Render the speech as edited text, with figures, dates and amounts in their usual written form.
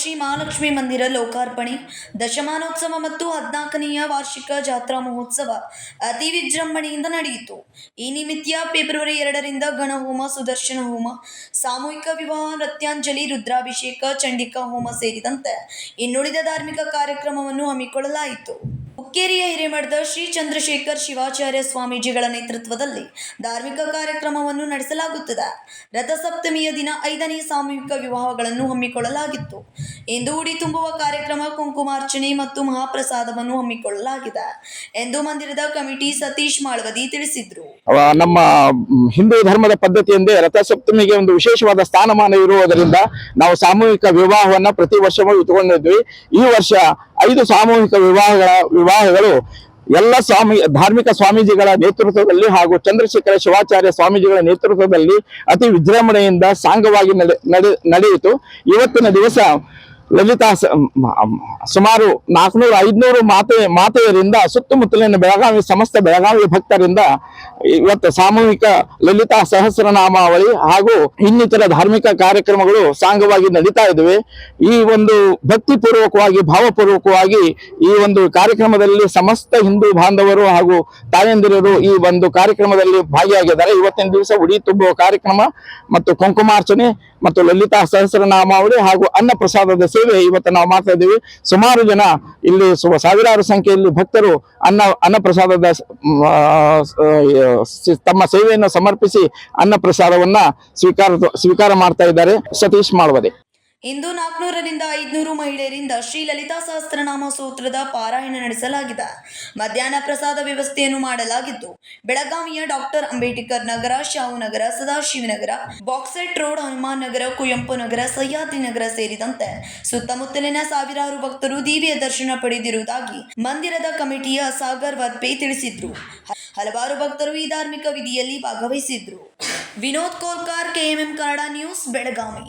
ಶ್ರೀ ಮಹಾಲಕ್ಷ್ಮಿ ಮಂದಿರ ಲೋಕಾರ್ಪಣೆ, ದಶಮಾನೋತ್ಸವ ಮತ್ತು 14ನೇ ವಾರ್ಷಿಕ ಜಾತ್ರಾ ಮಹೋತ್ಸವ ಅತಿ ವಿಜೃಂಭಣೆಯಿಂದ ನಡೆಯಿತು. ಈ ನಿಮಿತ್ತ ಫೆಬ್ರವರಿ 2ರಿಂದ ಗಣಹೋಮ, ಸುದರ್ಶನ ಹೋಮ, ಸಾಮೂಹಿಕ ವಿವಾಹ, ನೃತ್ಯಾಂಜಲಿ, ರುದ್ರಾಭಿಷೇಕ, ಚಂಡಿಕಾ ಹೋಮ ಸೇರಿದಂತೆ ಇನ್ನುಳಿದ ಧಾರ್ಮಿಕ ಕಾರ್ಯಕ್ರಮವನ್ನು ಹಮ್ಮಿಕೊಳ್ಳಲಾಯಿತು. ಹುಕ್ಕೇರಿಯ ಹಿರೇಮಠದ ಶ್ರೀ ಚಂದ್ರಶೇಖರ ಶಿವಾಚಾರ್ಯ ಸ್ವಾಮೀಜಿಗಳ ನೇತೃತ್ವದಲ್ಲಿ ಧಾರ್ಮಿಕ ಕಾರ್ಯಕ್ರಮವನ್ನು ನಡೆಸಲಾಗುತ್ತದೆ. ರಥಸಪ್ತಮಿಯ ದಿನ 5ನೇ ಸಾಮೂಹಿಕ ವಿವಾಹಗಳನ್ನು ಹಮ್ಮಿಕೊಳ್ಳಲಾಗಿತ್ತು. ಇಂದು ಉಡಿ ತುಂಬುವ ಕಾರ್ಯಕ್ರಮ, ಕುಂಕುಮಾರ್ಚನೆ ಮತ್ತು ಮಹಾಪ್ರಸಾದವನ್ನು ಹಮ್ಮಿಕೊಳ್ಳಲಾಗಿದೆ ಎಂದು ಮಂದಿರದ ಕಮಿಟಿ ಸತೀಶ್ ಮಾಳವದಿ ತಿಳಿಸಿದರು. ನಮ್ಮ ಹಿಂದೂ ಧರ್ಮದ ಪದ್ಧತಿಯಂದೇ ರಥಸಪ್ತಮಿಗೆ ಒಂದು ವಿಶೇಷವಾದ ಸ್ಥಾನಮಾನ ಇರುವುದರಿಂದ ನಾವು ಸಾಮೂಹಿಕ ವಿವಾಹವನ್ನ ಪ್ರತಿ ವರ್ಷವೂ ಇಟ್ಟುಕೊಂಡಿದ್ವಿ. ಈ ವರ್ಷ 5 ಸಾಮೂಹಿಕ ವಿವಾಹಗಳು ಎಲ್ಲ ಧಾರ್ಮಿಕ ಸ್ವಾಮೀಜಿಗಳ ನೇತೃತ್ವದಲ್ಲಿ ಹಾಗೂ ಚಂದ್ರಶೇಖರ ಶಿವಾಚಾರ್ಯ ಸ್ವಾಮೀಜಿಗಳ ನೇತೃತ್ವದಲ್ಲಿ ಅತಿ ವಿಜೃಂಭಣೆಯಿಂದ ಸಾಂಗವಾಗಿ ನಡೆಯಿತು. ಇವತ್ತಿನ ದಿವಸ ಲಲಿತಾ ಸುಮಾರು 400-500 ಮಾತೆಯರಿಂದ ಸುತ್ತಮುತ್ತಲಿನ ಬೆಳಗಾವಿ ಸಮಸ್ತ ಬೆಳಗಾವಿ ಭಕ್ತರಿಂದ ಇವತ್ತು ಸಾಮೂಹಿಕ ಲಲಿತಾ ಸಹಸ್ರನಾಮಾವಳಿ ಹಾಗೂ ಇನ್ನಿತರ ಧಾರ್ಮಿಕ ಕಾರ್ಯಕ್ರಮಗಳು ಸಾಂಗವಾಗಿ ನಡೀತಾ ಇದ್ದಾವೆ. ಈ ಒಂದು ಭಕ್ತಿಪೂರ್ವಕವಾಗಿ ಭಾವಪೂರ್ವಕವಾಗಿ ಈ ಒಂದು ಕಾರ್ಯಕ್ರಮದಲ್ಲಿ ಸಮಸ್ತ ಹಿಂದೂ ಬಾಂಧವರು ಹಾಗೂ ತಾಯಂದಿರರು ಈ ಒಂದು ಕಾರ್ಯಕ್ರಮದಲ್ಲಿ ಭಾಗಿಯಾಗಿದ್ದಾರೆ. ಇವತ್ತಿನ ದಿವಸ ಉಡಿ ತುಂಬುವ ಕಾರ್ಯಕ್ರಮ ಮತ್ತು ಕುಂಕುಮಾರ್ಚನೆ ಮತ್ತು ಲಲಿತಾ ಸಹಸ್ರನಾಮಾವಳಿ ಹಾಗೂ ಅನ್ನ ಪ್ರಸಾದದ ಸೇವೆ ಇವತ್ತು ನಾವು ಮಾಡ್ತಾ ಇದ್ದೀವಿ. ಸುಮಾರು ಜನ ಇಲ್ಲಿ ಸಾವಿರಾರು ಸಂಖ್ಯೆಯಲ್ಲಿ ಭಕ್ತರು ಅನ್ನ ಪ್ರಸಾದದ ತಮ್ಮ ಸೇವೆಯನ್ನು ಸಮರ್ಪಿಸಿ ಅನ್ನ ಪ್ರಸಾದವನ್ನ ಸ್ವೀಕಾರ ಮಾಡ್ತಾ ಇದ್ದಾರೆ. ಸತೀಶ್ ಮಾಳವದಿ. ಇಂದು 400ರಿಂದ 500 ಮಹಿಳೆಯರಿಂದ ಶ್ರೀ ಲಲಿತಾ ಸಹಸ್ರನಾಮ ಸ್ತೋತ್ರದ ಪಾರಾಯಣ ನಡೆಸಲಾಗಿದೆ. ಮಧ್ಯಾಹ್ನ ಪ್ರಸಾದ ವ್ಯವಸ್ಥೆಯನ್ನು ಮಾಡಲಾಗಿದ್ದು, ಬೆಳಗಾವಿಯ ಡಾಕ್ಟರ್ ಅಂಬೇಡ್ಕರ್ ನಗರ, ಶಾಹುನಗರ, ಸದಾಶಿವನಗರ, ಬಾಕ್ಸೆಟ್ ರೋಡ್, ಹನುಮಾನ್ ನಗರ, ಕುವೆಂಪು ನಗರ, ಸಹ್ಯಾದ್ರಿ ನಗರ ಸೇರಿದಂತೆ ಸುತ್ತಮುತ್ತಲಿನ ಸಾವಿರಾರು ಭಕ್ತರು ದಿವ್ಯ ದರ್ಶನ ಪಡೆದಿರುವುದಾಗಿ ಮಂದಿರದ ಕಮಿಟಿಯ ಸಾಗರ್ ವರ್ಪೆ ತಿಳಿಸಿದ್ರು. ಹಲವಾರು ಭಕ್ತರು ಈ ಧಾರ್ಮಿಕ ವಿಧಿಯಲ್ಲಿ ಭಾಗವಹಿಸಿದ್ರು. Vinod Kolkar, KMM Kannada news, Belagavi.